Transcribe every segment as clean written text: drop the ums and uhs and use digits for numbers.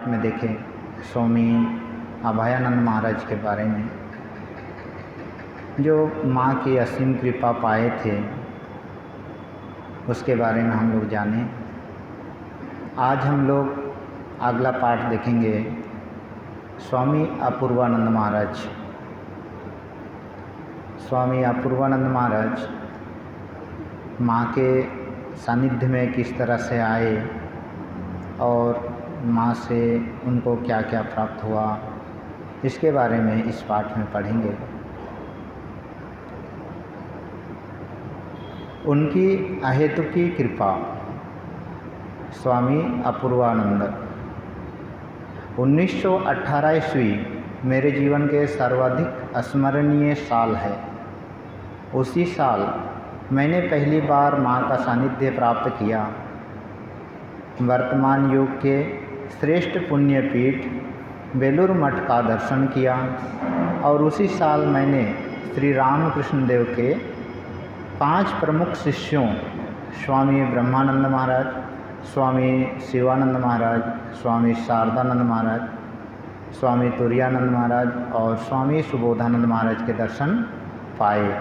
में देखें स्वामी अभयानंद महाराज के बारे में, जो माँ की असीम कृपा पाए थे, उसके बारे में हम लोग जानें। आज हम लोग अगला पाठ देखेंगे स्वामी अपूर्वानंद महाराज। स्वामी अपूर्वानंद महाराज माँ के सानिध्य में किस तरह से आए और माँ से उनको क्या क्या प्राप्त हुआ, इसके बारे में इस पाठ में पढ़ेंगे। उनकी अहेतुकी कृपा। स्वामी अपूर्वानंद। 1918 ईस्वी मेरे जीवन के सर्वाधिक स्मरणीय साल है। उसी साल मैंने पहली बार माँ का सानिध्य प्राप्त किया। वर्तमान युग के श्रेष्ठ पुण्यपीठ बेलूर मठ का दर्शन किया और उसी साल मैंने श्री रामकृष्ण देव के 5 प्रमुख शिष्यों स्वामी ब्रह्मानंद महाराज, स्वामी शिवानंद महाराज, स्वामी शारदानंद महाराज, स्वामी तुरायानंद महाराज और स्वामी सुबोधानंद महाराज के दर्शन पाए।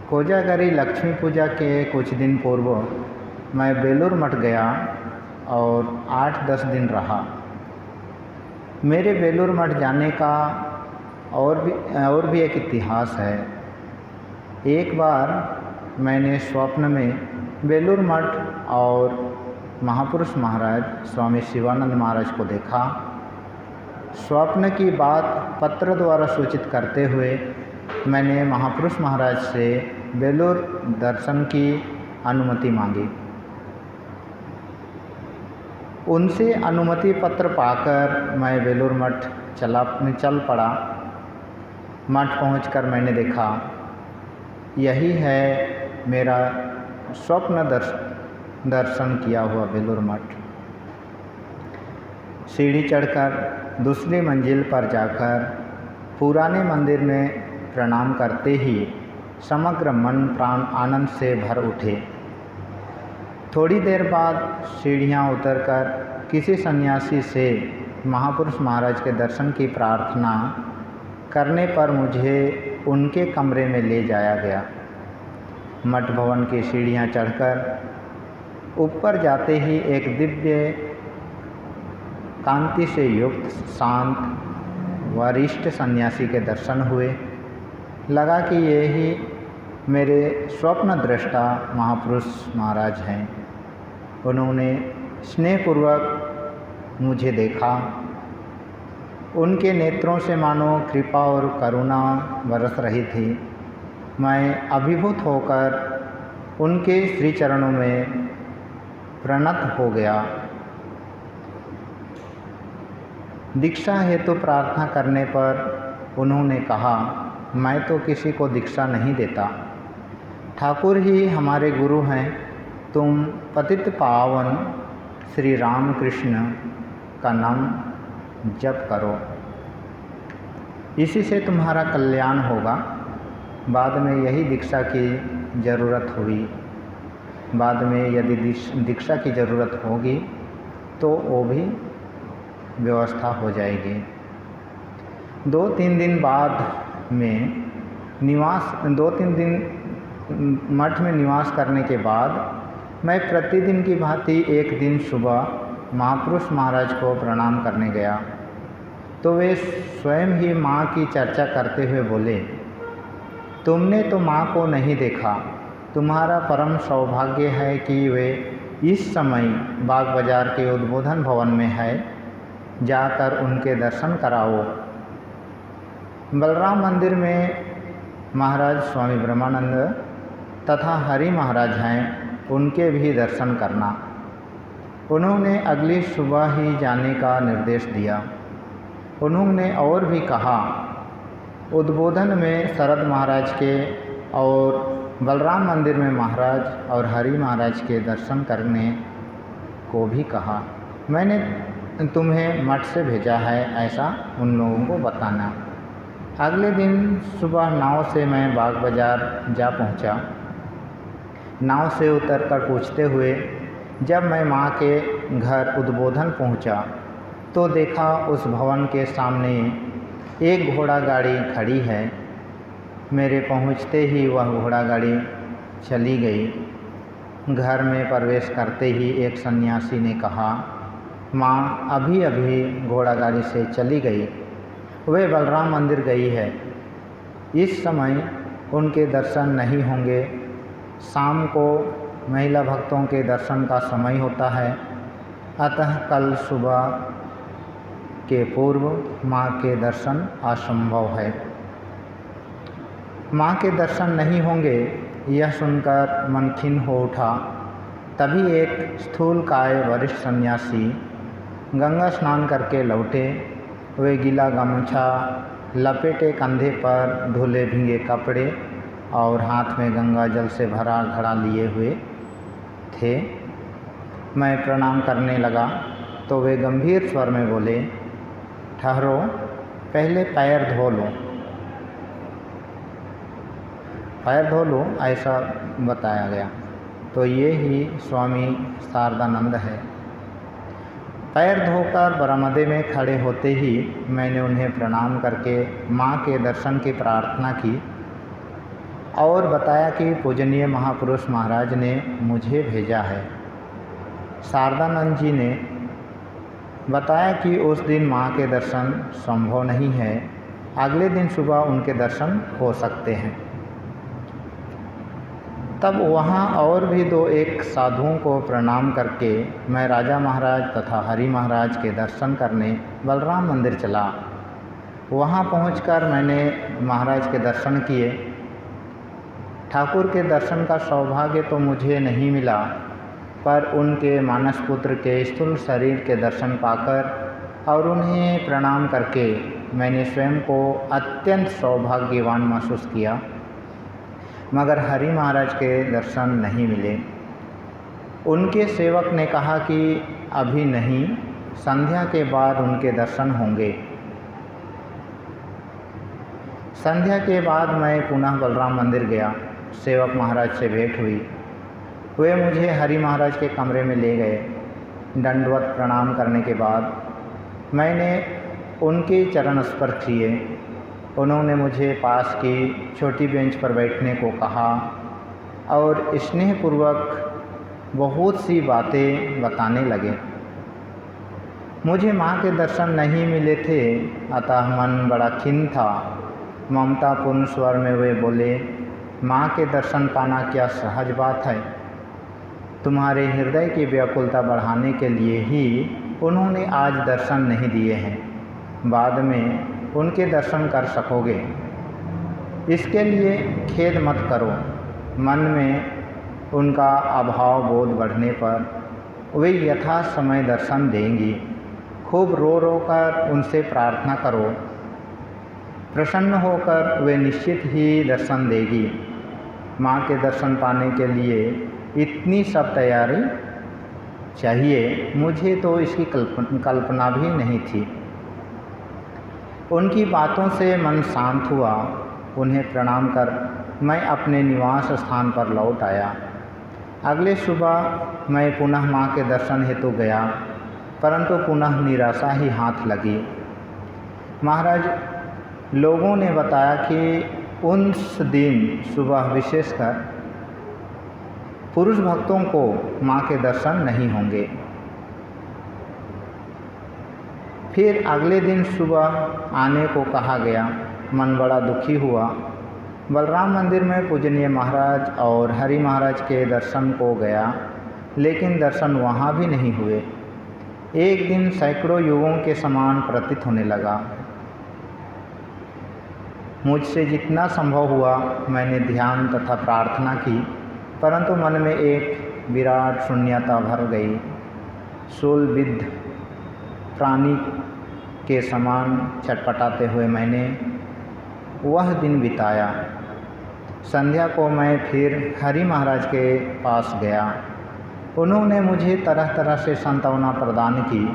कोजागरी लक्ष्मी पूजा के कुछ दिन पूर्व मैं बेलूर मठ गया और 8-10 दिन रहा। मेरे बेलूर मठ जाने का और भी एक इतिहास है। एक बार मैंने स्वप्न में बेलूर मठ और महापुरुष महाराज स्वामी शिवानंद महाराज को देखा। स्वप्न की बात पत्र द्वारा सूचित करते हुए मैंने महापुरुष महाराज से बेलूर दर्शन की अनुमति मांगी। उनसे अनुमति पत्र पाकर मैं बेलूर मठ चल पड़ा। मठ पहुंचकर मैंने देखा, यही है मेरा स्वप्न दर्शन किया हुआ बेलूर मठ। सीढ़ी चढ़कर दूसरी मंजिल पर जाकर पुराने मंदिर में प्रणाम करते ही समग्र मन प्राण आनंद से भर उठे। थोड़ी देर बाद सीढ़ियाँ उतरकर किसी सन्यासी से महापुरुष महाराज के दर्शन की प्रार्थना करने पर मुझे उनके कमरे में ले जाया गया। मठ भवन की सीढ़ियाँ चढ़कर ऊपर जाते ही एक दिव्य कांति से युक्त शांत वरिष्ठ सन्यासी के दर्शन हुए। लगा कि यही मेरे स्वप्न दृष्टा महापुरुष महाराज हैं। उन्होंने स्नेहपूर्वक मुझे देखा। उनके नेत्रों से मानो कृपा और करुणा बरस रही थी। मैं अभिभूत होकर उनके श्री चरणों में प्रणत हो गया। दीक्षा हेतु प्रार्थना करने पर उन्होंने कहा, मैं तो किसी को दीक्षा नहीं देता, ठाकुर ही हमारे गुरु हैं। तुम पतित पावन श्री रामकृष्ण का नाम जप करो, इसी से तुम्हारा कल्याण होगा। बाद में यही दीक्षा की ज़रूरत हुई। बाद में यदि दीक्षा की ज़रूरत होगी तो वो भी व्यवस्था हो जाएगी। 2-3 दिन बाद में 2-3 दिन मठ में निवास करने के बाद मैं प्रतिदिन की भांति एक दिन सुबह महापुरुष महाराज को प्रणाम करने गया तो वे स्वयं ही माँ की चर्चा करते हुए बोले, तुमने तो माँ को नहीं देखा। तुम्हारा परम सौभाग्य है कि वे इस समय बाग बाजार के उद्बोधन भवन में है, जाकर उनके दर्शन कराओ। बलराम मंदिर में महाराज स्वामी ब्रह्मानंद तथा हरि महाराज हैं, उनके भी दर्शन करना। उन्होंने अगली सुबह ही जाने का निर्देश दिया। उन्होंने और भी कहा, उद्बोधन में शरद महाराज के और बलराम मंदिर में महाराज और हरि महाराज के दर्शन करने को भी कहा। मैंने तुम्हें मठ से भेजा है, ऐसा उन लोगों को बताना। अगले दिन सुबह नाव से मैं बाग बाजार जा पहुंचा। नाव से उतरकर पूछते हुए जब मैं माँ के घर उद्बोधन पहुंचा तो देखा उस भवन के सामने एक घोड़ा गाड़ी खड़ी है। मेरे पहुंचते ही वह घोड़ा गाड़ी चली गई। घर में प्रवेश करते ही एक सन्यासी ने कहा, माँ अभी अभी घोड़ा गाड़ी से चली गई, वे बलराम मंदिर गई है। इस समय उनके दर्शन नहीं होंगे। शाम को महिला भक्तों के दर्शन का समय होता है, अतः कल सुबह के पूर्व माँ के दर्शन असंभव है। माँ के दर्शन नहीं होंगे, यह सुनकर मन खिन्न हो उठा। तभी एक स्थूलकाय वरिष्ठ सन्यासी गंगा स्नान करके लौटे। वे गीला गमछा लपेटे, कंधे पर धुले भीगे कपड़े और हाथ में गंगा जल से भरा घड़ा लिए हुए थे। मैं प्रणाम करने लगा तो वे गंभीर स्वर में बोले, ठहरो, पहले पैर धो लो। पैर धो लो ऐसा बताया गया। तो ये ही स्वामी शारदानंद है। पैर धोकर बरामदे में खड़े होते ही मैंने उन्हें प्रणाम करके माँ के दर्शन की प्रार्थना की और बताया कि पूजनीय महापुरुष महाराज ने मुझे भेजा है। शारदानंद जी ने बताया कि उस दिन माँ के दर्शन संभव नहीं है, अगले दिन सुबह उनके दर्शन हो सकते हैं। तब वहाँ और भी दो एक साधुओं को प्रणाम करके मैं राजा महाराज तथा हरि महाराज के दर्शन करने बलराम मंदिर चला। वहाँ पहुंचकर मैंने महाराज के दर्शन किए। ठाकुर के दर्शन का सौभाग्य तो मुझे नहीं मिला, पर उनके मानस पुत्र के स्थूल शरीर के दर्शन पाकर और उन्हें प्रणाम करके मैंने स्वयं को अत्यंत सौभाग्यवान महसूस किया। मगर हरि महाराज के दर्शन नहीं मिले। उनके सेवक ने कहा कि अभी नहीं, संध्या के बाद उनके दर्शन होंगे। संध्या के बाद मैं पुनः बलराम मंदिर गया। सेवक महाराज से भेंट हुई। वे मुझे हरि महाराज के कमरे में ले गए। दंडवत प्रणाम करने के बाद मैंने उनके चरण स्पर्श किए। उन्होंने मुझे पास की छोटी बेंच पर बैठने को कहा और स्नेहपूर्वक बहुत सी बातें बताने लगे। मुझे माँ के दर्शन नहीं मिले थे, अतः मन बड़ा खिन्न था। ममतापूर्ण स्वर में वे बोले, माँ के दर्शन पाना क्या सहज बात है। तुम्हारे हृदय की व्याकुलता बढ़ाने के लिए ही उन्होंने आज दर्शन नहीं दिए हैं, बाद में उनके दर्शन कर सकोगे। इसके लिए खेद मत करो। मन में उनका अभाव बोध बढ़ने पर वे यथा समय दर्शन देंगी। खूब रो रो कर उनसे प्रार्थना करो। प्रसन्न होकर वे निश्चित ही दर्शन देगी। माँ के दर्शन पाने के लिए इतनी सब तैयारी चाहिए, मुझे तो इसकी कल्पना भी नहीं थी। उनकी बातों से मन शांत हुआ। उन्हें प्रणाम कर मैं अपने निवास स्थान पर लौट आया। अगले सुबह मैं पुनः माँ के दर्शन हेतु गया, परंतु पुनः निराशा ही हाथ लगी। महाराज लोगों ने बताया कि उस दिन सुबह विशेषकर पुरुष भक्तों को माँ के दर्शन नहीं होंगे। फिर अगले दिन सुबह आने को कहा गया। मन बड़ा दुखी हुआ। बलराम मंदिर में पूजनीय महाराज और हरि महाराज के दर्शन को गया, लेकिन दर्शन वहाँ भी नहीं हुए। एक दिन सैकड़ों युगों के समान प्रतीत होने लगा। मुझसे जितना संभव हुआ मैंने ध्यान तथा प्रार्थना की, परंतु मन में एक विराट शून्यता भर गई। शूलबिद्ध प्राणी के समान छटपटाते हुए मैंने वह दिन बिताया। संध्या को मैं फिर हरि महाराज के पास गया। उन्होंने मुझे तरह तरह से सांत्वना प्रदान की।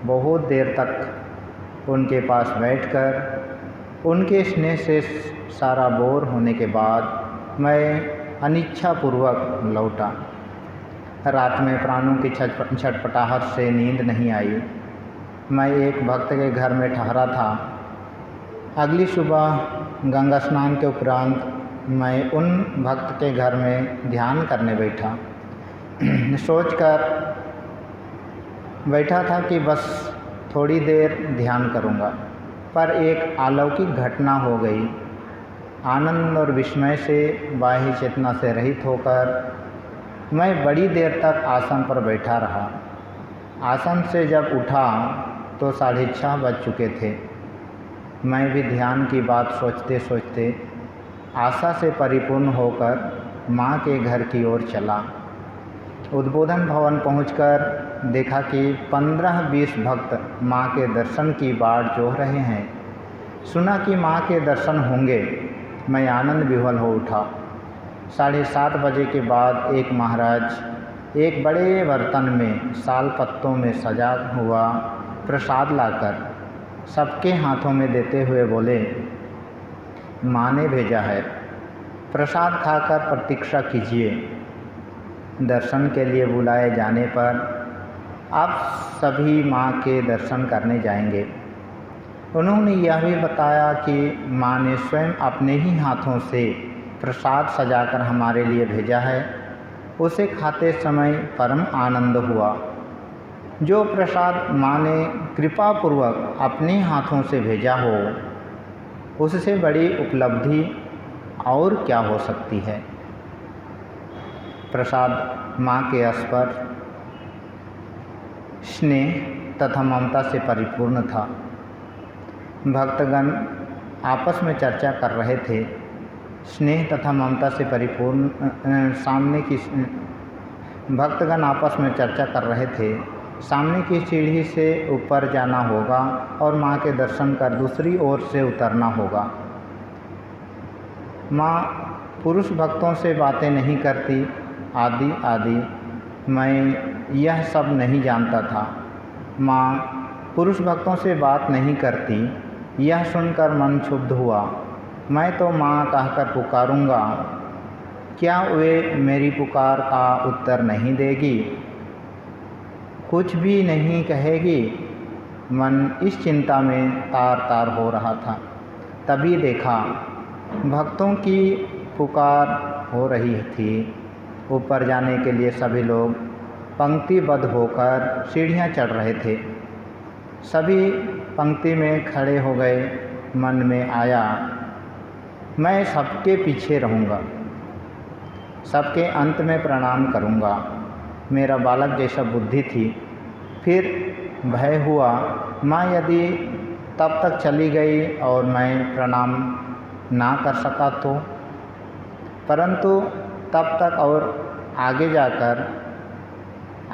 बहुत देर तक उनके पास बैठकर उनके स्नेह से सारा बोर होने के बाद मैं अनिच्छापूर्वक लौटा। रात में प्राणों की छटपटाहट से नींद नहीं आई। मैं एक भक्त के घर में ठहरा था। अगली सुबह गंगा स्नान के उपरांत मैं उन भक्त के घर में ध्यान करने बैठा। सोचकर बैठा था कि बस थोड़ी देर ध्यान करूंगा, पर एक अलौकिक घटना हो गई। आनंद और विस्मय से बाह्य चेतना से रहित होकर मैं बड़ी देर तक आसन पर बैठा रहा। आसन से जब उठा तो 6:30 बज चुके थे। मैं भी ध्यान की बात सोचते सोचते आशा से परिपूर्ण होकर माँ के घर की ओर चला। उद्बोधन भवन पहुंचकर देखा कि 15-20 भक्त माँ के दर्शन की बाट जोह रहे हैं। सुना कि माँ के दर्शन होंगे। मैं आनंद विह्वल हो उठा। 7:30 बजे के बाद एक महाराज एक बड़े बर्तन में साल पत्तों में सजा हुआ प्रसाद लाकर सबके हाथों में देते हुए बोले, माँ ने भेजा है, प्रसाद खाकर प्रतीक्षा कीजिए। दर्शन के लिए बुलाए जाने पर आप सभी माँ के दर्शन करने जाएंगे। उन्होंने यह भी बताया कि माँ ने स्वयं अपने ही हाथों से प्रसाद सजाकर हमारे लिए भेजा है। उसे खाते समय परम आनंद हुआ। जो प्रसाद माँ ने कृपापूर्वक अपने हाथों से भेजा हो, उससे बड़ी उपलब्धि और क्या हो सकती है। प्रसाद माँ के स्पर्श, स्नेह तथा ममता से परिपूर्ण था। भक्तगण आपस में चर्चा कर रहे थे। स्नेह तथा ममता से परिपूर्ण भक्तगण आपस में चर्चा कर रहे थे। सामने की सीढ़ी से ऊपर जाना होगा और माँ के दर्शन कर दूसरी ओर से उतरना होगा। माँ पुरुष भक्तों से बातें नहीं करती, आदि आदि। मैं यह सब नहीं जानता था। माँ पुरुष भक्तों से बात नहीं करती, यह सुनकर मन क्षुब्ध हुआ। मैं तो माँ कहकर पुकारूंगा, क्या वे मेरी पुकार का उत्तर नहीं देगी, कुछ भी नहीं कहेगी। मन इस चिंता में तार तार हो रहा था। तभी देखा भक्तों की पुकार हो रही थी। ऊपर जाने के लिए सभी लोग पंक्तिबद्ध होकर सीढ़ियाँ चढ़ रहे थे। सभी पंक्ति में खड़े हो गए। मन में आया, मैं सबके पीछे रहूँगा, सबके अंत में प्रणाम करूँगा। मेरा बालक जैसा बुद्धि थी। फिर भय हुआ, माँ यदि तब तक चली गई और मैं प्रणाम ना कर सका तो। परंतु तब तक और आगे जाकर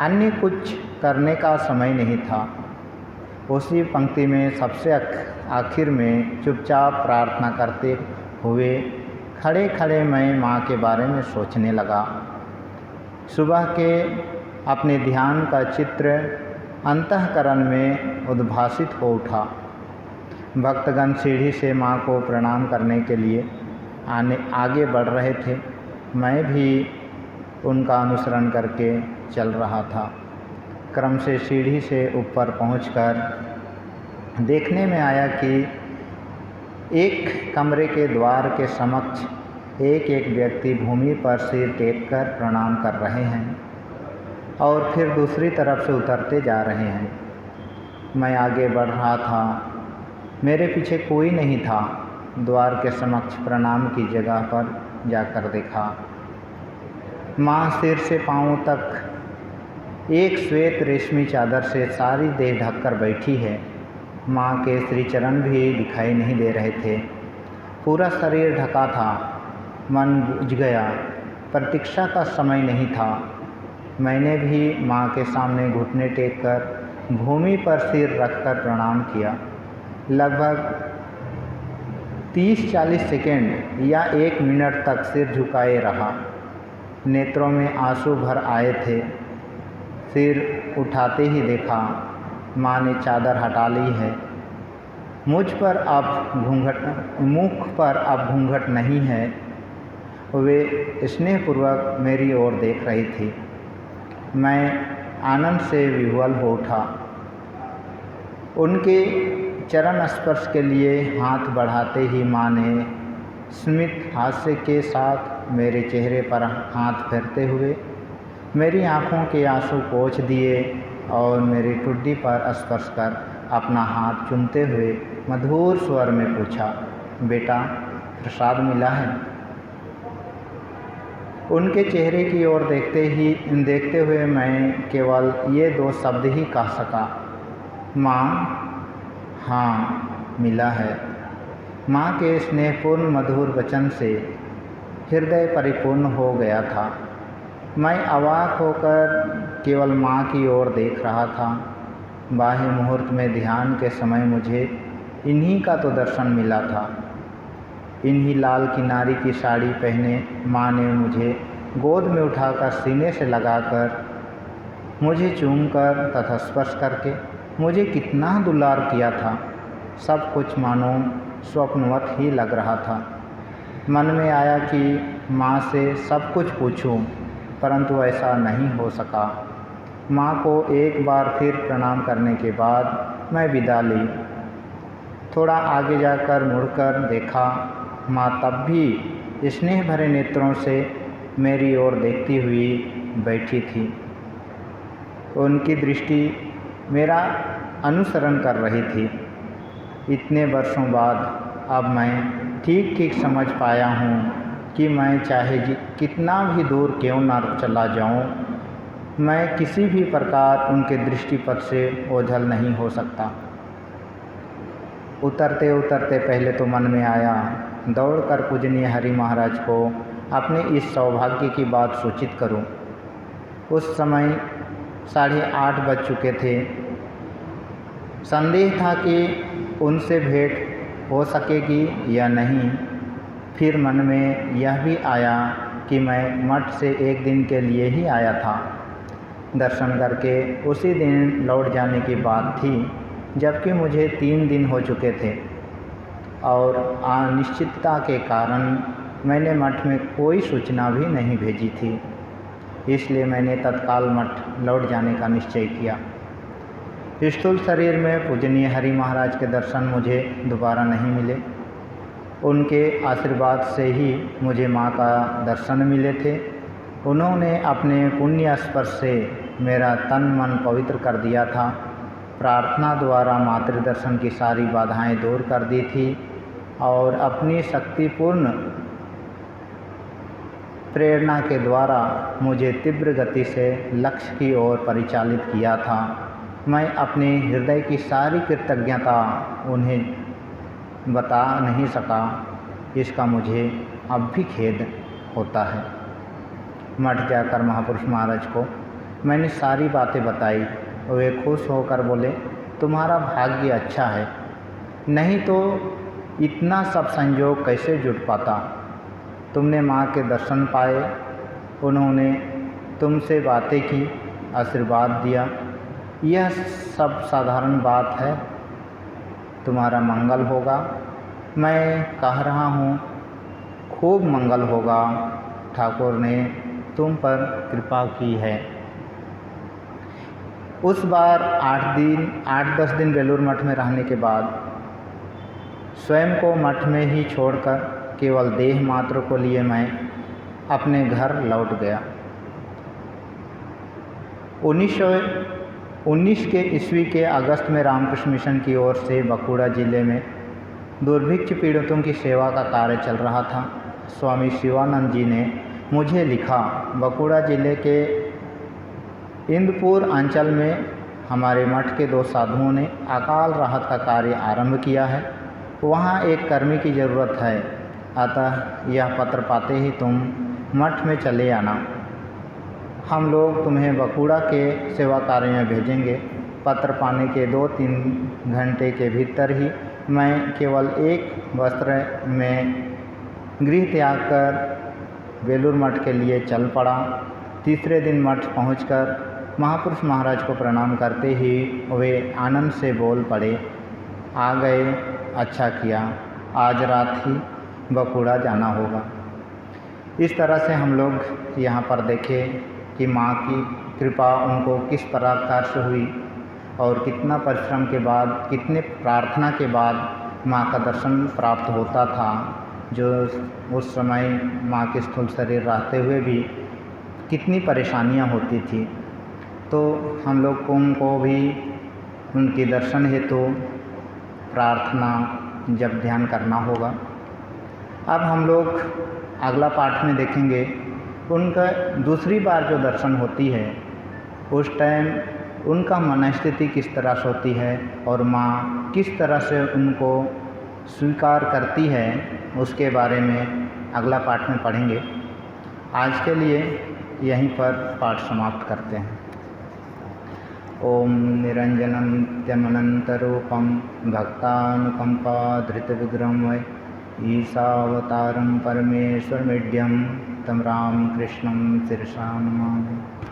अन्य कुछ करने का समय नहीं था। उसी पंक्ति में सबसे आखिर में चुपचाप प्रार्थना करते हुए खड़े खड़े मैं माँ के बारे में सोचने लगा। सुबह के अपने ध्यान का चित्र अंतःकरण में उद्भासित हो उठा। भक्तगण सीढ़ी से माँ को प्रणाम करने के लिए आगे बढ़ रहे थे। मैं भी उनका अनुसरण करके चल रहा था। क्रम से सीढ़ी से ऊपर पहुंचकर देखने में आया कि एक कमरे के द्वार के समक्ष एक एक व्यक्ति भूमि पर सिर टेक कर प्रणाम कर रहे हैं और फिर दूसरी तरफ से उतरते जा रहे हैं। मैं आगे बढ़ रहा था। मेरे पीछे कोई नहीं था। द्वार के समक्ष प्रणाम की जगह पर जाकर देखा, माँ सिर से पाँव तक एक श्वेत रेशमी चादर से सारी देह ढककर बैठी है। माँ के श्रीचरण भी दिखाई नहीं दे रहे थे। पूरा शरीर ढका था। मन बुझ गया। प्रतीक्षा का समय नहीं था। मैंने भी माँ के सामने घुटने टेक कर भूमि पर सिर रखकर प्रणाम किया। लगभग 30-40 सेकेंड या 1 मिनट तक सिर झुकाए रहा। नेत्रों में आंसू भर आए थे। सिर उठाते ही देखा माँ ने चादर हटा ली है। मुख पर अब घूंघट नहीं है। वे स्नेहपूर्वक मेरी ओर देख रही थी। मैं आनंद से विह्वल हो उठा। उनके चरण स्पर्श के लिए हाथ बढ़ाते ही माँ ने स्मित हास्य के साथ मेरे चेहरे पर हाथ फेरते हुए मेरी आँखों के आंसू पोंछ दिए और मेरी ठुड्डी पर स्पर्श कर अपना हाथ चूमते हुए मधुर स्वर में पूछा, बेटा प्रसाद मिला है? उनके चेहरे की ओर देखते हुए मैं केवल ये 2 शब्द ही कह सका, माँ। हाँ मिला है। माँ के स्नेहपूर्ण मधुर वचन से हृदय परिपूर्ण हो गया था। मैं अवाक होकर केवल माँ की ओर देख रहा था। बाह्य मुहूर्त में ध्यान के समय मुझे इन्हीं का तो दर्शन मिला था। इन्हीं लाल किनारी की साड़ी पहने माँ ने मुझे गोद में उठाकर सीने से लगाकर मुझे चूमकर तथा स्पर्श करके मुझे कितना दुलार किया था। सब कुछ मानो स्वप्नवत ही लग रहा था। मन में आया कि माँ से सब कुछ पूछूं, परंतु ऐसा नहीं हो सका। माँ को एक बार फिर प्रणाम करने के बाद मैं विदा ली। थोड़ा आगे जाकर मुड़कर देखा, माँ तब भी स्नेह भरे नेत्रों से मेरी ओर देखती हुई बैठी थी। उनकी दृष्टि मेरा अनुसरण कर रही थी। इतने वर्षों बाद अब मैं ठीक ठीक समझ पाया हूँ कि मैं चाहे कितना भी दूर क्यों ना चला जाऊँ, मैं किसी भी प्रकार उनके दृष्टिपथ से ओझल नहीं हो सकता। उतरते उतरते पहले तो मन में आया दौड़कर पूजनीय हरि महाराज को अपने इस सौभाग्य की बात सूचित करूं। उस समय 8:30 बज चुके थे। संदेह था कि उनसे भेंट हो सकेगी या नहीं। फिर मन में यह भी आया कि मैं मठ से एक दिन के लिए ही आया था। दर्शन करके उसी दिन लौट जाने की बात थी, जबकि मुझे 3 दिन हो चुके थे और अनिश्चितता के कारण मैंने मठ में कोई सूचना भी नहीं भेजी थी। इसलिए मैंने तत्काल मठ लौट जाने का निश्चय किया। स्थूल शरीर में पूजनीय हरि महाराज के दर्शन मुझे दोबारा नहीं मिले। उनके आशीर्वाद से ही मुझे माँ का दर्शन मिले थे। उन्होंने अपने पुण्य स्पर्श से मेरा तन मन पवित्र कर दिया था। प्रार्थना द्वारा मातृ दर्शन की सारी बाधाएं दूर कर दी थी और अपनी शक्तिपूर्ण प्रेरणा के द्वारा मुझे तीव्र गति से लक्ष्य की ओर परिचालित किया था। मैं अपने हृदय की सारी कृतज्ञता उन्हें बता नहीं सका। इसका मुझे अब भी खेद होता है। मठ जाकर महापुरुष महाराज को मैंने सारी बातें बताई। वे खुश होकर बोले, तुम्हारा भाग्य अच्छा है, नहीं तो इतना सब संयोग कैसे जुट पाता। तुमने माँ के दर्शन पाए, उन्होंने तुमसे बातें की, आशीर्वाद दिया, यह सब साधारण बात है। तुम्हारा मंगल होगा। मैं कह रहा हूँ खूब मंगल होगा। ठाकुर ने तुम पर कृपा की है। उस बार 8-10 दिन बेलूर मठ में रहने के बाद स्वयं को मठ में ही छोड़कर केवल देह मात्र को लिए मैं अपने घर लौट गया। 1919 के ईस्वी के अगस्त में रामकृष्ण मिशन की ओर से बकुड़ा जिले में दुर्भिक्ष पीड़ितों की सेवा का कार्य चल रहा था। स्वामी शिवानंद जी ने मुझे लिखा, बकुड़ा जिले के इंदपुर अंचल में हमारे मठ के 2 साधुओं ने अकाल राहत का कार्य आरंभ किया है। वहाँ एक कर्मी की ज़रूरत है, अतः यह पत्र पाते ही तुम मठ में चले आना। हम लोग तुम्हें बकुड़ा के सेवा कार्य में भेजेंगे। पत्र पाने के 2-3 घंटे के भीतर ही मैं केवल एक वस्त्र में गृह त्याग कर बेलूर मठ के लिए चल पड़ा। तीसरे दिन मठ पहुंचकर महापुरुष महाराज को प्रणाम करते ही वे आनंद से बोल पड़े, आ गए, अच्छा किया, आज रात ही बकुड़ा जाना होगा। इस तरह से हम लोग यहाँ पर देखे कि माँ की कृपा उनको किस प्रकार से हुई। और कितना परिश्रम के बाद, कितने प्रार्थना के बाद माँ का दर्शन प्राप्त होता था। जो उस समय माँ के स्थूल शरीर रहते हुए भी कितनी परेशानियाँ होती थी। तो हम लोग को उनको भी उनके दर्शन हेतु प्रार्थना जप ध्यान करना होगा। अब हम लोग अगला पाठ में देखेंगे उनका दूसरी बार जो दर्शन होती है उस टाइम उनका मन स्थिति किस तरह से होती है और माँ किस तरह से उनको स्वीकार करती है, उसके बारे में अगला पाठ में पढ़ेंगे। आज के लिए यहीं पर पाठ समाप्त करते हैं। ओम निरंजनं नित्यमनन्तरूपं भक्तानुकंपाधृतविग्रहं वै ईशावतारं परमेश्वरमीड्यं तं रामकृष्णं शिरसा नमामि।